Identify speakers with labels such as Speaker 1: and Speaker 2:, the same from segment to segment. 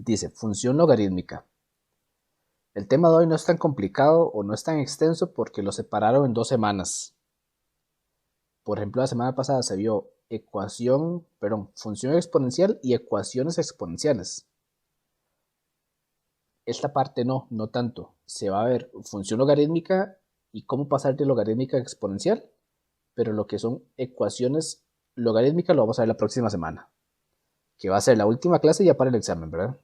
Speaker 1: Dice, función logarítmica. El tema de hoy no es tan complicado o no es tan extenso porque lo separaron en 2 semanas. Por ejemplo, la semana pasada se vio función exponencial y ecuaciones exponenciales. Esta parte no tanto. Se va a ver función logarítmica y cómo pasar de logarítmica a exponencial, pero lo que son ecuaciones logarítmicas lo vamos a ver la próxima semana, que va a ser la última clase ya para el examen, ¿verdad?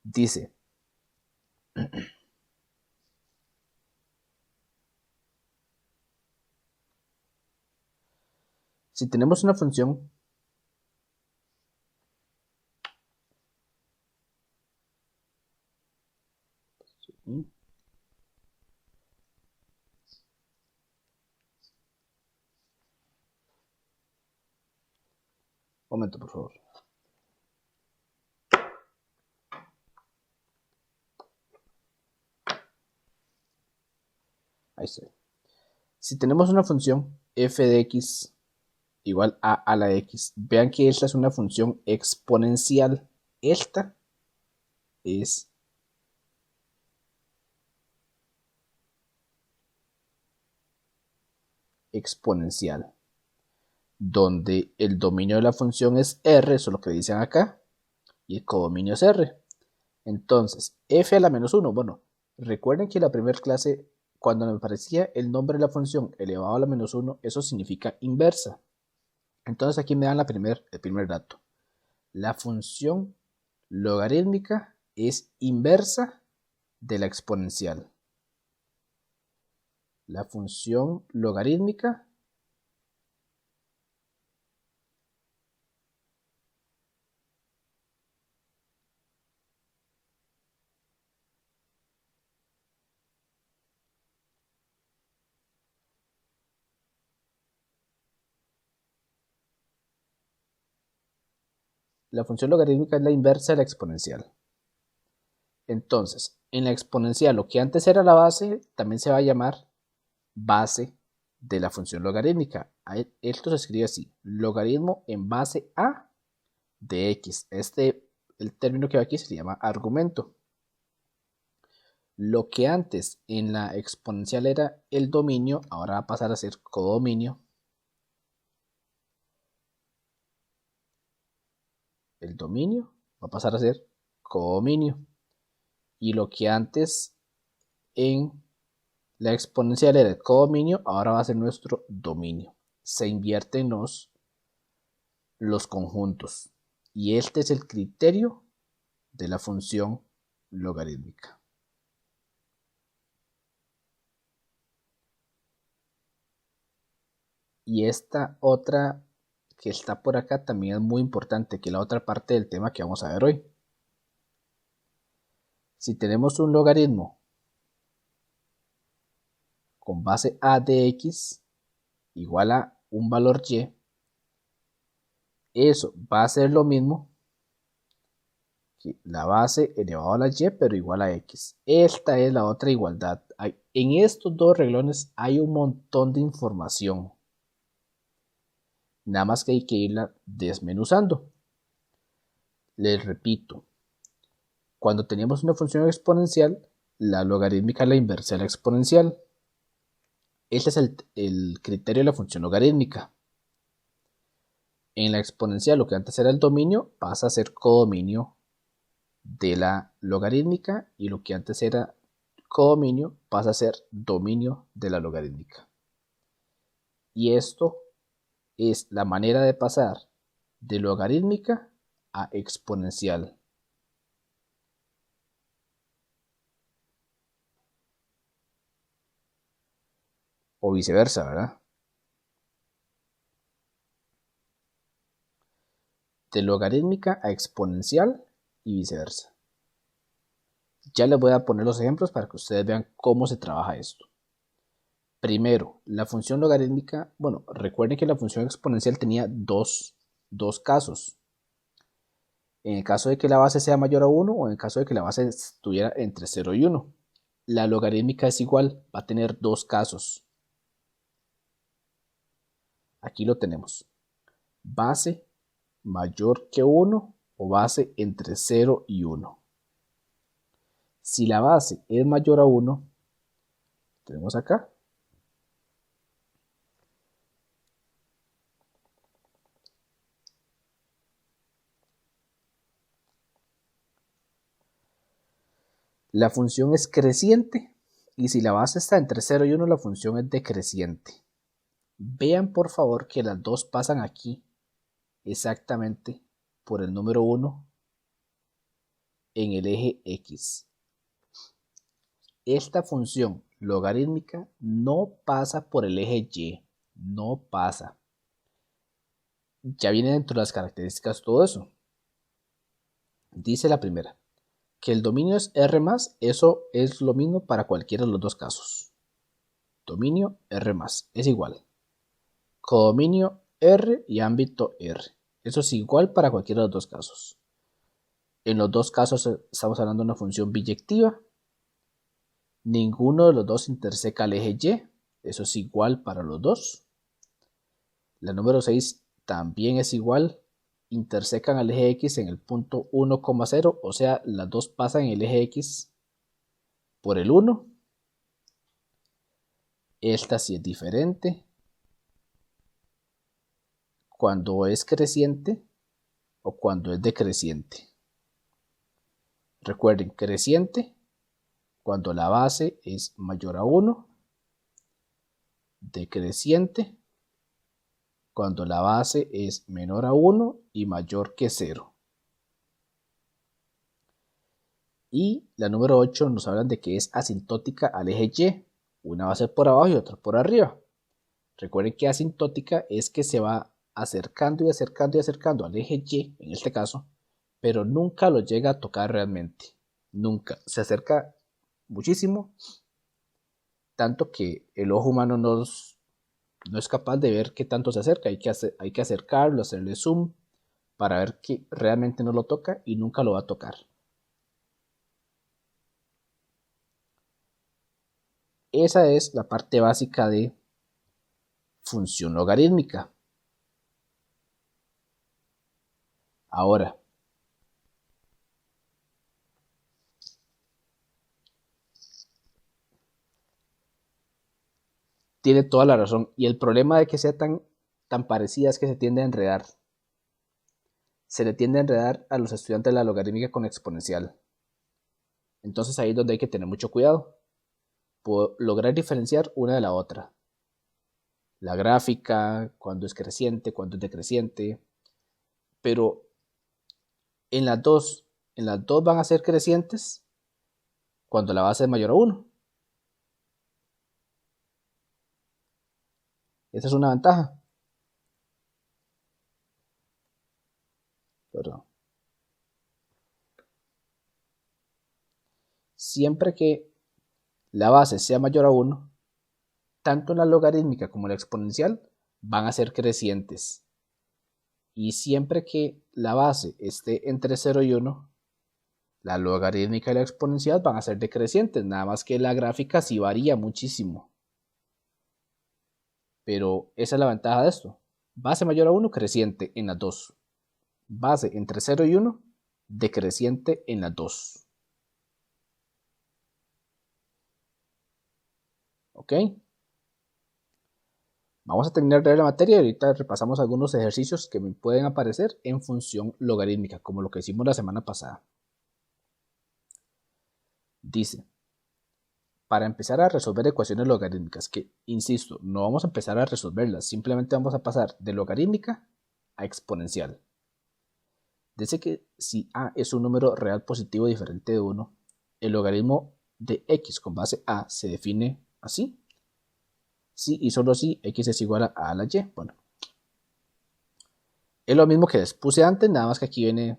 Speaker 1: Dice, si tenemos una función momento, por favor. Ahí estoy. Si tenemos una función f de x igual a la x, vean que esta es una función exponencial. Esta es exponencial, donde el dominio de la función es r, eso es lo que dicen acá, y el codominio es r. Entonces, f a la menos 1, bueno, recuerden que en la primera clase, cuando me aparecía el nombre de la función elevado a la menos 1, eso significa inversa. Entonces aquí me dan el primer dato. La función logarítmica es inversa de la exponencial. La función logarítmica es la inversa de la exponencial. Entonces, en la exponencial, lo que antes era la base, también se va a llamar base de la función logarítmica. Esto se escribe así, logaritmo en base a de x. El término que va aquí se llama argumento. Lo que antes en la exponencial era el dominio, ahora va a pasar a ser codominio. El dominio va a pasar a ser codominio. Y lo que antes en la exponencial era el codominio, ahora va a ser nuestro dominio. Se invierten los conjuntos. Y este es el criterio de la función logarítmica. Y esta otra que está por acá también es muy importante, que es la otra parte del tema que vamos a ver hoy. Si tenemos un logaritmo con base a de x igual a un valor y, eso va a ser lo mismo que la base elevado a la y, pero igual a x. Esta es la otra igualdad. En estos dos reglones hay un montón de información. Nada más que hay que irla desmenuzando. Les repito, cuando teníamos una función exponencial, la logarítmica es la inversa de la exponencial. Este es el criterio de la función logarítmica. En la exponencial, lo que antes era el dominio pasa a ser codominio de la logarítmica, y lo que antes era codominio pasa a ser dominio de la logarítmica. Y esto es la manera de pasar de logarítmica a exponencial. O viceversa, ¿verdad? De logarítmica a exponencial y viceversa. Ya les voy a poner los ejemplos para que ustedes vean cómo se trabaja esto. Primero, la función logarítmica, bueno, recuerden que la función exponencial tenía dos casos. En el caso de que la base sea mayor a 1 o en el caso de que la base estuviera entre 0 y 1. La logarítmica es igual, va a tener dos casos. Aquí lo tenemos. Base mayor que 1 o base entre 0 y 1. Si la base es mayor a 1, tenemos acá, la función es creciente, y si la base está entre 0 y 1, la función es decreciente. Vean por favor que las dos pasan aquí exactamente por el número 1 en el eje X. Esta función logarítmica no pasa por el eje Y, no pasa. Ya viene dentro de las características todo eso. Dice la primera, que el dominio es R+, eso es lo mismo para cualquiera de los dos casos. Dominio R+, es igual. Codominio R y ámbito R. Eso es igual para cualquiera de los dos casos. En los dos casos estamos hablando de una función biyectiva. Ninguno de los dos interseca el eje Y. Eso es igual para los dos. La número 6 también es igual. Intersecan al eje X en el punto 1,0. O sea, las dos pasan el eje X por el 1. Esta sí es diferente. Cuando es creciente o cuando es decreciente. Recuerden, creciente cuando la base es mayor a 1. Decreciente cuando la base es menor a 1 y mayor que 0. Y la número 8 nos hablan de que es asintótica al eje Y. Una va a ser por abajo y otra por arriba. Recuerden que asintótica es que se va acercando y acercando y acercando al eje Y, en este caso, pero nunca lo llega a tocar realmente. Nunca. Se acerca muchísimo, tanto que el ojo humano no es capaz de ver qué tanto se acerca. Hay que acercarlo, hacerle zoom para ver que realmente no lo toca y nunca lo va a tocar. Esa es la parte básica de función logarítmica. Ahora, tiene toda la razón. Y el problema de que sea tan parecida es que se tiende a enredar. Se le tiende a enredar a los estudiantes de la logarítmica con exponencial. Entonces ahí es donde hay que tener mucho cuidado. Puedo lograr diferenciar una de la otra. La gráfica, cuando es creciente, cuando es decreciente. Pero en las dos van a ser crecientes cuando la base es mayor a 1. Esa es una ventaja. Perdón. Siempre que la base sea mayor a 1, tanto la logarítmica como la exponencial van a ser crecientes. Y siempre que la base esté entre 0 y 1, la logarítmica y la exponencial van a ser decrecientes. Nada más que la gráfica sí varía muchísimo. Pero esa es la ventaja de esto. Base mayor a 1, creciente en las dos. Base entre 0 y 1, decreciente en las dos. ¿Ok? Vamos a terminar de ver la materia y ahorita repasamos algunos ejercicios que me pueden aparecer en función logarítmica, como lo que hicimos la semana pasada. Dice, para empezar a resolver ecuaciones logarítmicas, que insisto, no vamos a empezar a resolverlas, simplemente vamos a pasar de logarítmica a exponencial. Dice que si a es un número real positivo diferente de 1, el logaritmo de x con base a se define así. Si y solo si x es igual a la y. Bueno, es lo mismo que les puse antes, nada más que aquí viene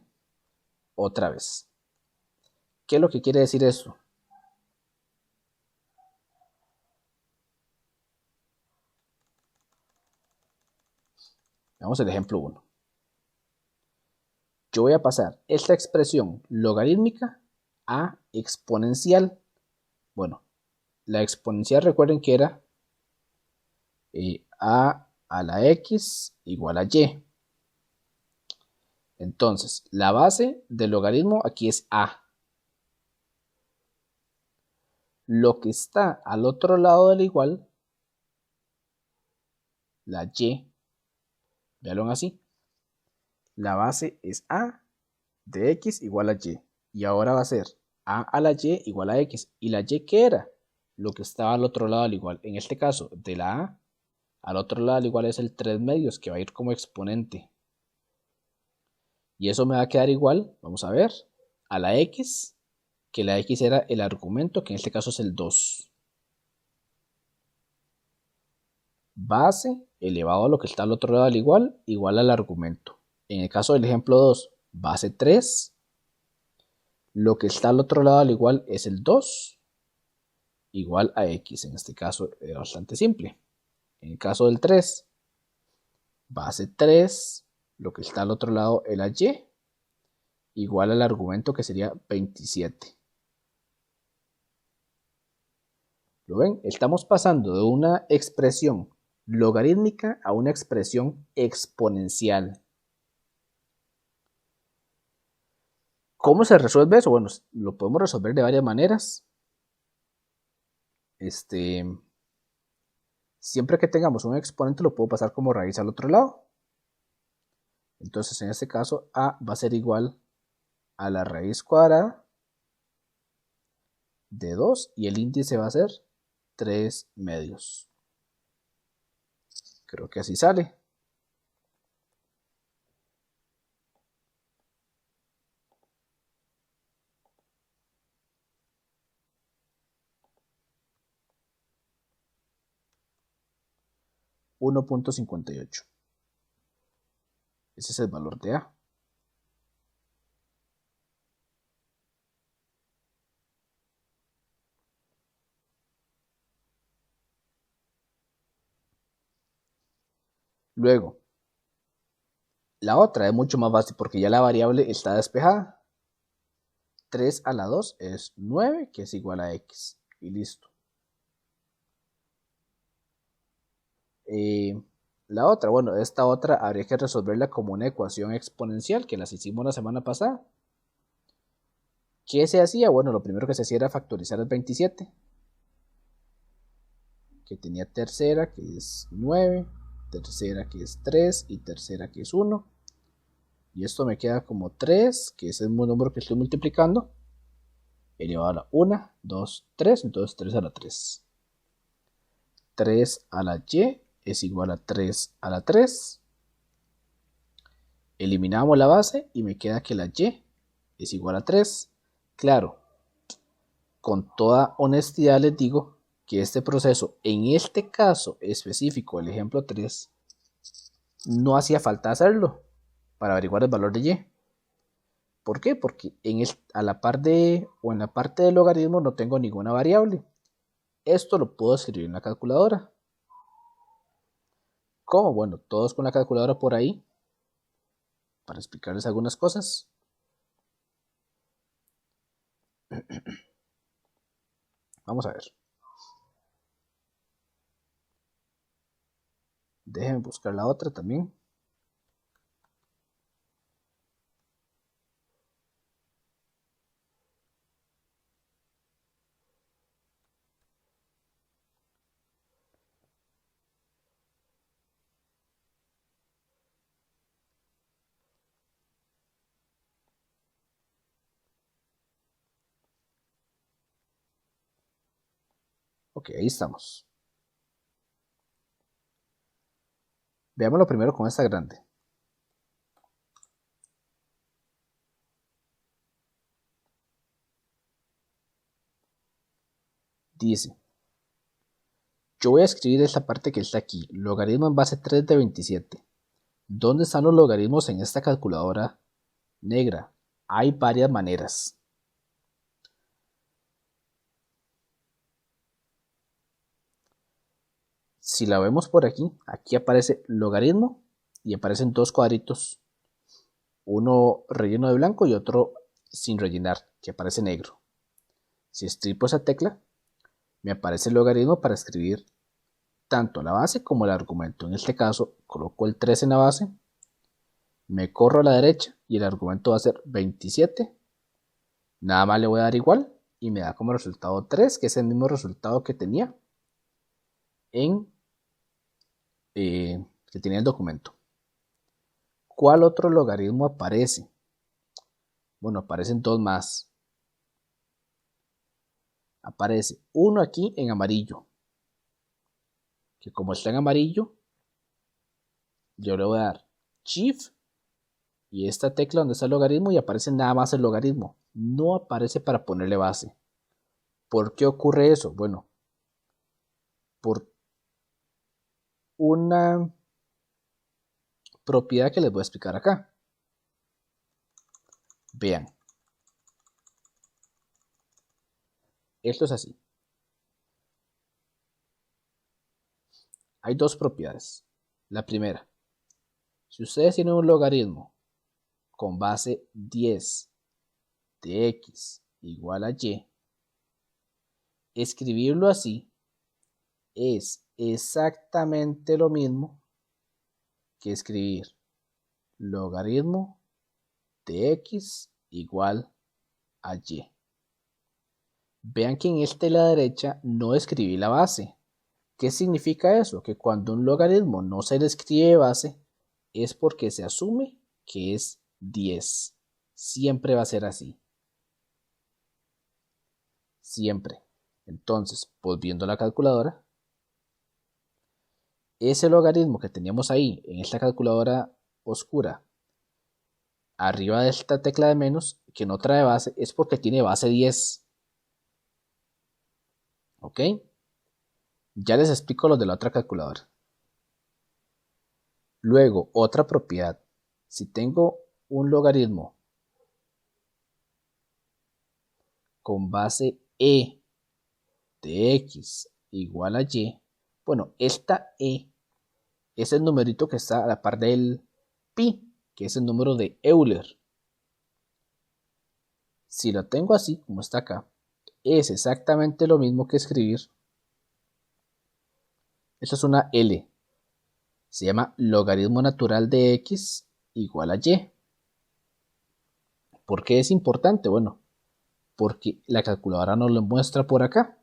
Speaker 1: otra vez. ¿Qué es lo que quiere decir esto? Veamos el ejemplo 1. Yo voy a pasar esta expresión logarítmica a exponencial. Bueno, la exponencial recuerden que era a la x igual a y. Entonces, la base del logaritmo aquí es a. Lo que está al otro lado del igual, la y, véanlo así. La base es a de x igual a y. Y ahora va a ser a la y igual a x. ¿Y la y qué era? Lo que estaba al otro lado del igual. En este caso, de la a al otro lado del igual es el 3 medios, que va a ir como exponente. Y eso me va a quedar igual, vamos a ver, a la x, que la x era el argumento, que en este caso es el 2. Base elevado a lo que está al otro lado del igual, igual al argumento. En el caso del ejemplo 2, base 3. Lo que está al otro lado del igual es el 2, igual a x. En este caso es bastante simple. En el caso del 3, base 3, lo que está al otro lado es la y, igual al argumento que sería 27. ¿Lo ven? Estamos pasando de una expresión logarítmica a una expresión exponencial. ¿Cómo se resuelve eso? Bueno, lo podemos resolver de varias maneras. Siempre que tengamos un exponente lo puedo pasar como raíz al otro lado. Entonces en este caso a va a ser igual a la raíz cuadrada de 2 y el índice va a ser 3 medios. Creo que así sale. .58. Ese es el valor de a. Luego, la otra es mucho más fácil porque ya la variable está despejada. 3 a la 2 es 9, que es igual a x. Y listo. La otra, bueno, esta otra habría que resolverla como una ecuación exponencial, que las hicimos la semana pasada. ¿Qué se hacía? Bueno, lo primero que se hacía era factorizar el 27, que tenía tercera, que es 9, tercera, que es 3, y tercera, que es 1. Y esto me queda como 3, que es el número que estoy multiplicando, elevado a la 1, 2, 3, entonces 3 a la 3. 3 a la y es igual a 3 a la 3. Eliminamos la base y me queda que la y es igual a 3. Claro, con toda honestidad les digo que este proceso, en este caso específico, el ejemplo 3, no hacía falta hacerlo para averiguar el valor de y. ¿Por qué? Porque a la par de, o en la parte del logaritmo no tengo ninguna variable. Esto lo puedo escribir en la calculadora. ¿Cómo? Bueno, todos con la calculadora por ahí para explicarles algunas cosas. Vamos a ver. Déjenme buscar la otra también. Ok, ahí estamos. Veámoslo primero con esta grande. Dice, yo voy a escribir esta parte que está aquí, logaritmo en base 3 de 27. ¿Dónde están los logaritmos en esta calculadora negra? Hay varias maneras. Si la vemos por aquí, aquí aparece logaritmo y aparecen dos cuadritos, uno relleno de blanco y otro sin rellenar, que aparece negro. Si estripo esa tecla, me aparece el logaritmo para escribir tanto la base como el argumento. En este caso, coloco el 3 en la base, Me corro a la derecha y el argumento va a ser 27. Nada más le voy a dar igual y me da como resultado 3, que es el mismo resultado que tenía que tenía el documento. ¿Cuál otro logaritmo aparece? Bueno, aparecen dos más. Aparece uno aquí en amarillo, que como está en amarillo, yo le voy a dar Shift y esta tecla donde está el logaritmo y aparece nada más el logaritmo. No aparece para ponerle base. ¿Por qué ocurre eso? Bueno, por una propiedad que les voy a explicar acá. Vean. Esto es así. Hay dos propiedades. La primera, si ustedes tienen un logaritmo con base 10 de x igual a y, escribirlo así es exactamente lo mismo que escribir logaritmo de x igual a y. Vean que en este de la derecha no escribí la base. ¿Qué significa eso? Que cuando un logaritmo no se le escribe base es porque se asume que es 10. Siempre va a ser así. Siempre. Entonces, volviendo a la calculadora, ese logaritmo que teníamos ahí en esta calculadora oscura, arriba de esta tecla de menos, que no trae base, es porque tiene base 10. ¿Ok? Ya les explico los de la otra calculadora. Luego, otra propiedad. Si tengo un logaritmo con base e de x igual a y, bueno, esta e es el numerito que está a la par del pi, que es el número de Euler. Si lo tengo así, como está acá, es exactamente lo mismo que escribir. Esto es una L. Se llama logaritmo natural de x igual a y. ¿Por qué es importante? Bueno, porque la calculadora nos lo muestra por acá.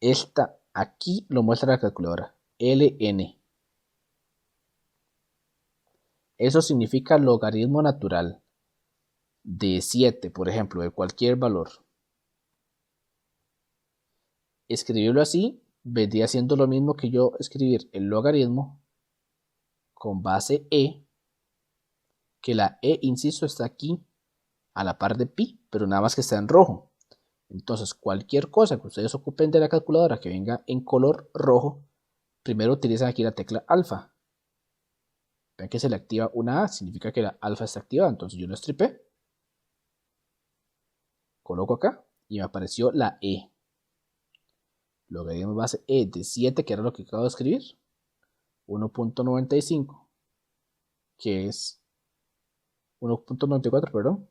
Speaker 1: Esta aquí lo muestra la calculadora. LN. Eso significa logaritmo natural de 7, por ejemplo, de cualquier valor. Escribirlo así vendría siendo lo mismo que yo escribir el logaritmo con base e, que la e, insisto, está aquí a la par de pi, pero nada más que está en rojo. Entonces, cualquier cosa que ustedes ocupen de la calculadora que venga en color rojo, primero utilizan aquí la tecla alfa. Vean que se le activa una A, significa que la alfa está activada. Entonces yo lo stripé, coloco acá y me apareció la E. Logaritmo base E de 7, que era lo que acabo de escribir, 1.95, que es 1.94, perdón,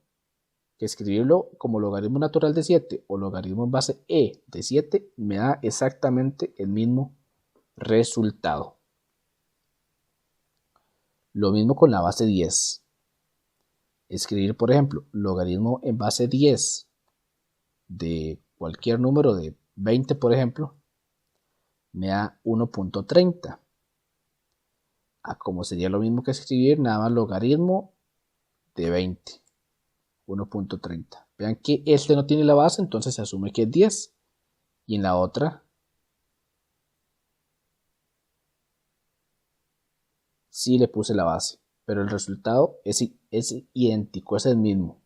Speaker 1: que escribirlo como logaritmo natural de 7 o logaritmo en base E de 7 me da exactamente el mismo resultado. Lo mismo con la base 10. Escribir, por ejemplo, logaritmo en base 10 de cualquier número de 20, por ejemplo, me da 1.30. Como sería lo mismo que escribir nada más logaritmo de 20. 1.30. Vean que este no tiene la base, entonces se asume que es 10. Y en la otra sí le puse la base, pero el resultado es idéntico, es el mismo.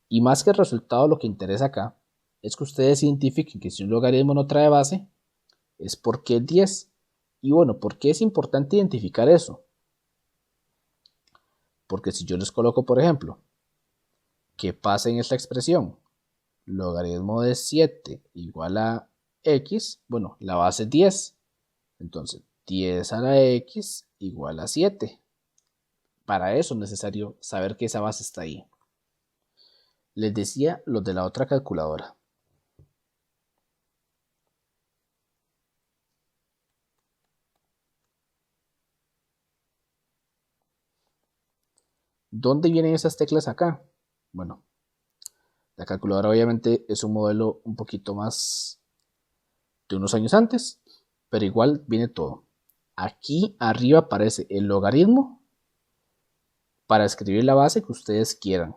Speaker 1: Y más que el resultado, lo que interesa acá es que ustedes identifiquen que si un logaritmo no trae base, es porque es 10. Y bueno, ¿por qué es importante identificar eso? Porque si yo les coloco, por ejemplo, que pasa en esta expresión, logaritmo de 7 igual a x, bueno, la base es 10. Entonces, 10 a la x igual a 7. Para eso es necesario saber que esa base está ahí. Les decía los de la otra calculadora. ¿Dónde vienen esas teclas acá? Bueno, la calculadora obviamente es un modelo un poquito más de unos años antes, pero igual viene todo. Aquí arriba aparece el logaritmo para escribir la base que ustedes quieran.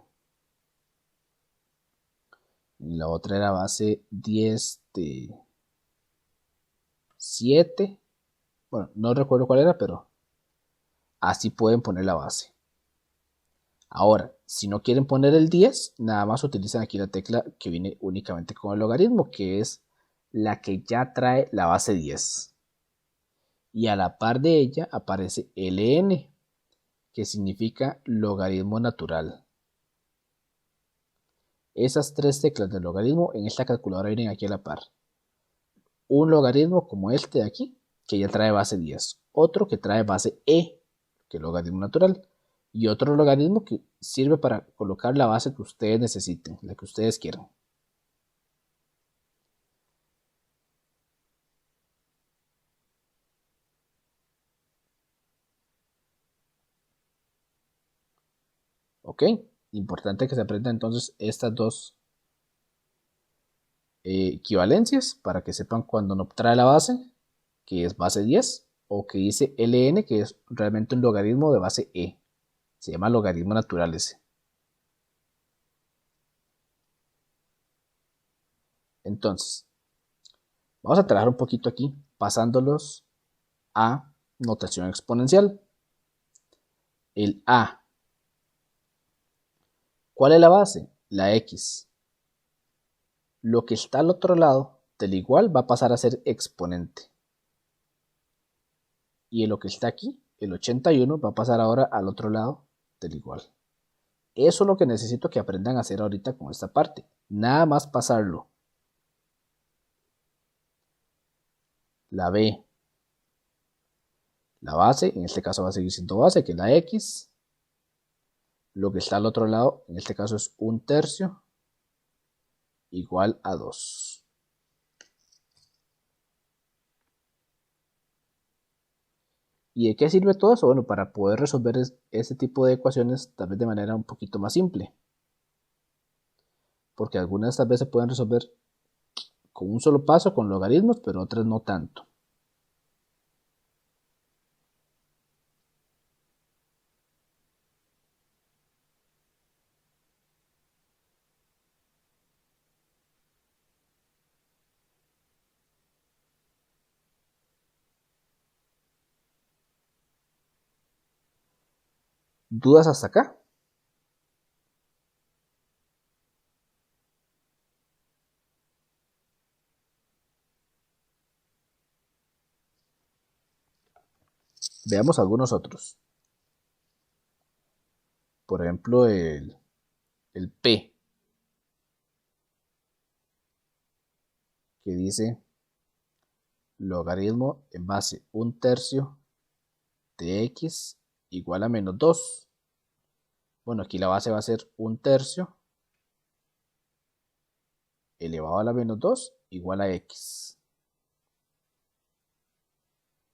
Speaker 1: Y la otra era base 10 de 7. Bueno, no recuerdo cuál era, pero así pueden poner la base. Ahora, si no quieren poner el 10, nada más utilizan aquí la tecla que viene únicamente con el logaritmo, que es la que ya trae la base 10. Y a la par de ella aparece ln, que significa logaritmo natural. Esas tres teclas del logaritmo en esta calculadora vienen aquí a la par. Un logaritmo como este de aquí, que ya trae base 10. Otro que trae base e, que es logaritmo natural. Y otro logaritmo que sirve para colocar la base que ustedes necesiten, la que ustedes quieran. ¿Ok? Importante que se aprendan entonces estas dos equivalencias para que sepan cuando no trae la base, que es base 10, o que dice ln, que es realmente un logaritmo de base e. Se llama logaritmo natural ese. Entonces, vamos a trabajar un poquito aquí, pasándolos a notación exponencial. El a. ¿Cuál es la base? La x. Lo que está al otro lado del igual va a pasar a ser exponente. Y lo que está aquí, el 81, va a pasar ahora al otro lado del igual. Eso es lo que necesito que aprendan a hacer ahorita con esta parte. Nada más pasarlo. La b. La base, en este caso va a seguir siendo base, que es la x. Lo que está al otro lado, en este caso es 1/3, igual a 2. ¿Y de qué sirve todo eso? Bueno, para poder resolver este tipo de ecuaciones tal vez de manera un poquito más simple. Porque algunas tal vez se pueden resolver con un solo paso, con logaritmos, pero otras no tanto. ¿Dudas hasta acá? Veamos algunos otros. Por ejemplo, el P, que dice logaritmo en base 1/3 de x igual a menos 2. Bueno, aquí la base va a ser 1/3 elevado a la menos 2 igual a x.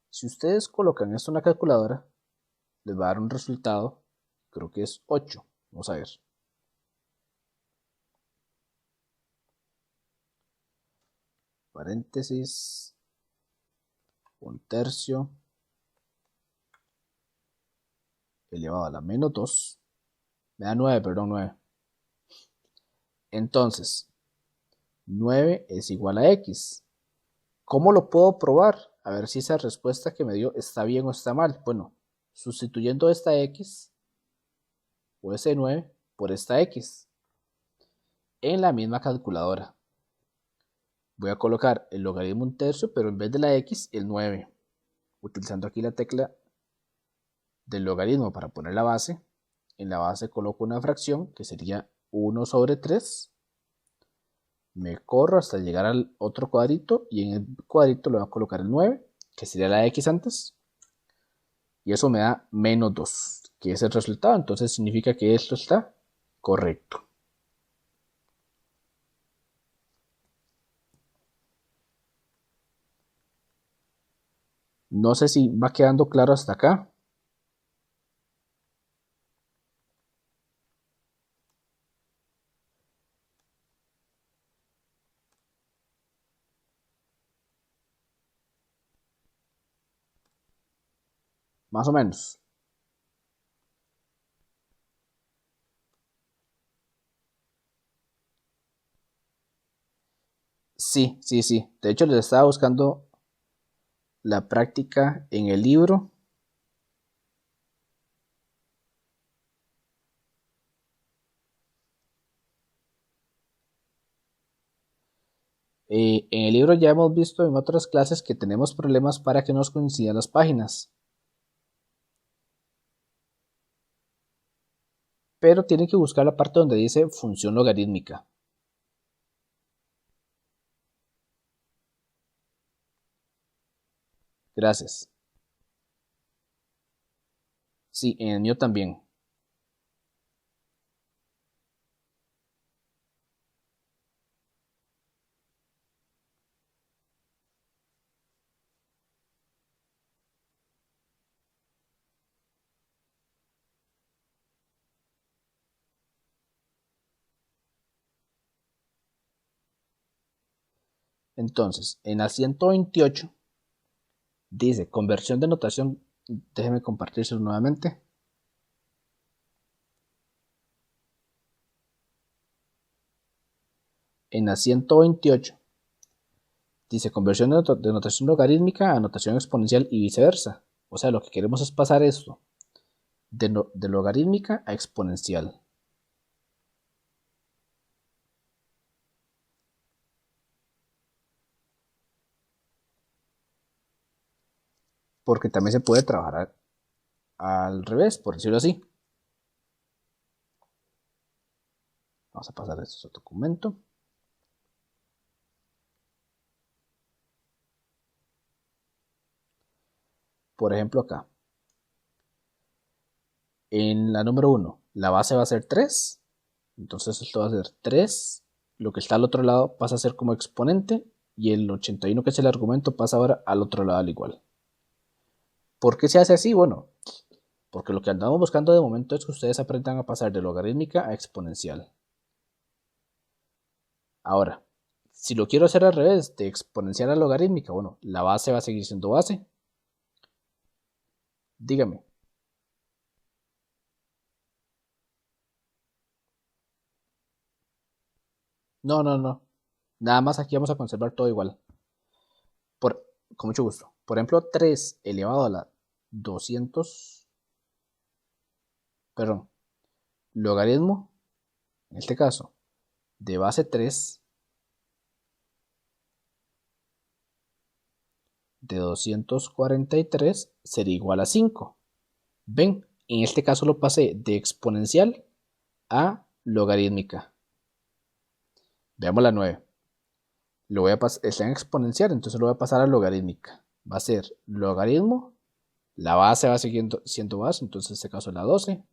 Speaker 1: Si ustedes colocan esto en la calculadora, les va a dar un resultado, creo que es 8. Vamos a ver. Paréntesis, 1/3 elevado a la menos 2. Me da 9, perdón, 9. Entonces, 9 es igual a x. ¿Cómo lo puedo probar? A ver si esa respuesta que me dio está bien o está mal. Bueno, sustituyendo esta x o ese 9 por esta x en la misma calculadora. Voy a colocar el logaritmo 1/3, pero en vez de la x, el 9. Utilizando aquí la tecla del logaritmo para poner la base. En la base coloco una fracción que sería 1 sobre 3. Me corro hasta llegar al otro cuadrito y en el cuadrito le voy a colocar el 9, que sería la x antes. Y eso me da menos 2, que es el resultado. Entonces significa que esto está correcto. No sé si va quedando claro hasta acá. Más o menos. Sí, sí, sí. De hecho, les estaba buscando la práctica en el libro. En el libro ya hemos visto en otras clases que tenemos problemas para que nos coincidan las páginas. Pero tienen que buscar la parte donde dice función logarítmica. Gracias. Sí, en el mío también. Entonces, en la 128 dice conversión de notación. Déjenme compartirlo nuevamente. En la 128 dice conversión de notación logarítmica a notación exponencial y viceversa. O sea, lo que queremos es pasar esto de logarítmica a exponencial. Porque también se puede trabajar al revés, por decirlo así. Vamos a pasar esto a otro documento. Por ejemplo, acá. En la número 1, la base va a ser 3. Entonces esto va a ser 3. Lo que está al otro lado pasa a ser como exponente. Y el 81, que es el argumento, pasa ahora al otro lado al igual. ¿Por qué se hace así? Bueno, porque lo que andamos buscando de momento es que ustedes aprendan a pasar de logarítmica a exponencial. Ahora, si lo quiero hacer al revés, de exponencial a logarítmica, bueno, la base va a seguir siendo base. Dígame. No, no, no. Nada más aquí vamos a conservar todo igual. Por, con mucho gusto. Por ejemplo, 3 elevado a la 200, perdón, logaritmo, en este caso, de base 3 de 243 sería igual a 5. Ven, en este caso lo pasé de exponencial a logarítmica. Veamos la 9. Lo voy a pasar, está en exponencial, entonces lo voy a pasar a logarítmica. Va a ser logaritmo, la base va siguiendo siendo base, entonces en este caso es la 12.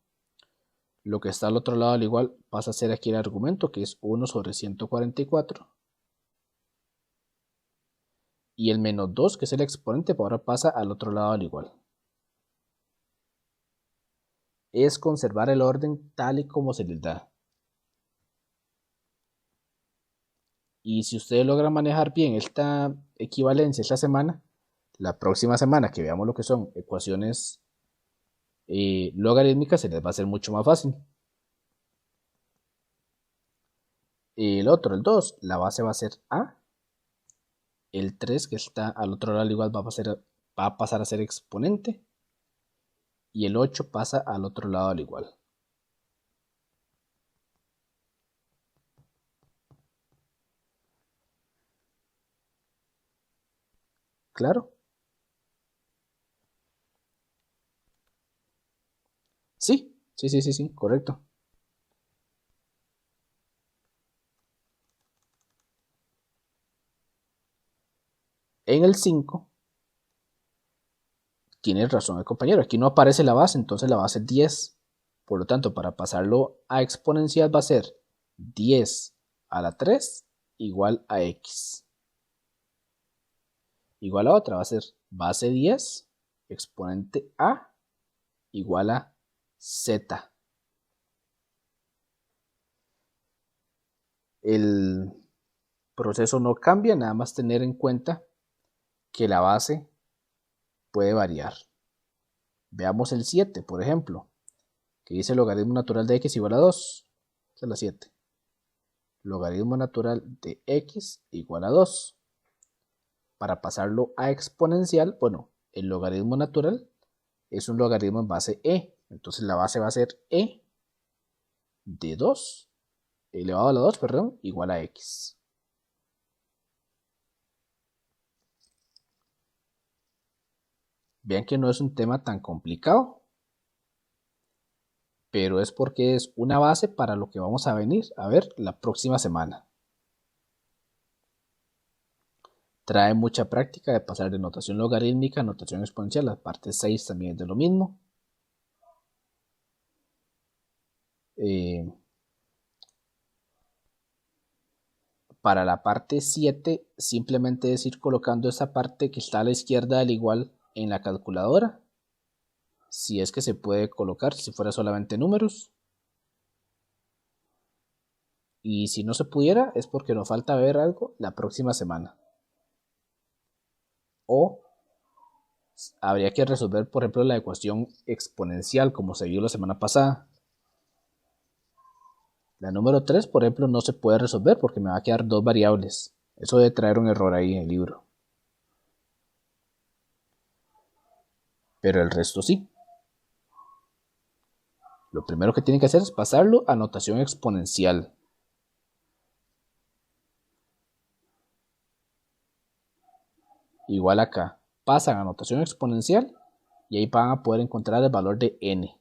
Speaker 1: Lo que está al otro lado al igual pasa a ser aquí el argumento, que es 1 sobre 144. Y el menos 2, que es el exponente, ahora pasa al otro lado al igual. Es conservar el orden tal y como se les da. Y si ustedes logran manejar bien esta equivalencia esta semana, la próxima semana que veamos lo que son ecuaciones logarítmicas, se les va a hacer mucho más fácil. El otro, el 2, la base va a ser A. El 3, que está al otro lado al igual, va a pasar a ser exponente. Y el 8 pasa al otro lado al igual. ¿Claro? Sí, sí, sí, sí, sí, correcto. En el 5, Tiene razón el compañero, aquí no aparece la base, entonces la base es 10. Por lo tanto, para pasarlo a exponencial va a ser 10 a la 3 igual a x. Igual a otra va a ser base 10 exponente a igual a z. El proceso no cambia, nada más tener en cuenta que la base puede variar. Veamos el 7, por ejemplo, que dice logaritmo natural de x igual a 2. Esa es la 7. Logaritmo natural de x igual a 2. Para pasarlo a exponencial, bueno, el logaritmo natural es un logaritmo en base e. Entonces la base va a ser e de 2 elevado a la 2, perdón, igual a x. Vean que no es un tema tan complicado, pero es porque es una base para lo que vamos a venir a ver la próxima semana. Trae mucha práctica de pasar de notación logarítmica a notación exponencial. La parte 6 también es de lo mismo. Para la parte 7, simplemente es ir colocando esa parte que está a la izquierda del igual en la calculadora. Si es que se puede colocar, si fuera solamente números. Y si no se pudiera, es porque nos falta ver algo la próxima semana. O habría que resolver, por ejemplo, la ecuación exponencial, como se vio la semana pasada. La número 3, por ejemplo, no se puede resolver porque me va a quedar dos variables. Eso debe traer un error ahí en el libro. Pero el resto sí. Lo primero que tienen que hacer es pasarlo a notación exponencial. Igual acá. Pasan a notación exponencial y ahí van a poder encontrar el valor de n.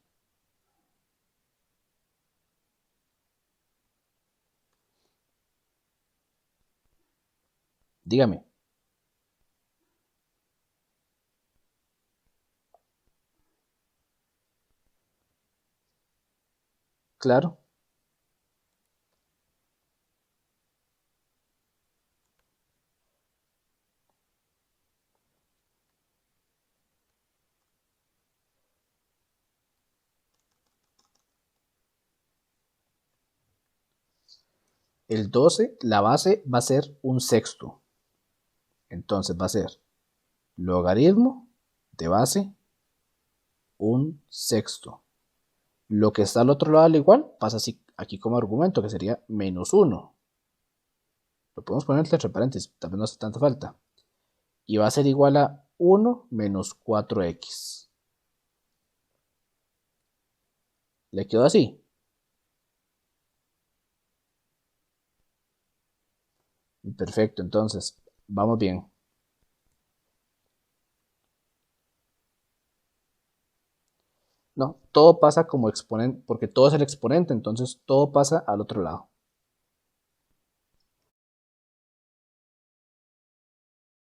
Speaker 1: Dígame. Claro. El 12, la base va a ser un sexto. Entonces va a ser logaritmo de base un sexto. Lo que está al otro lado al igual pasa así aquí como argumento, que sería menos 1. Lo podemos poner entre paréntesis, tal vez no hace tanta falta. Y va a ser igual a 1 menos 4x. ¿Le quedó así? Perfecto, entonces, vamos bien. No, todo pasa como exponente, porque todo es el exponente, entonces todo pasa al otro lado.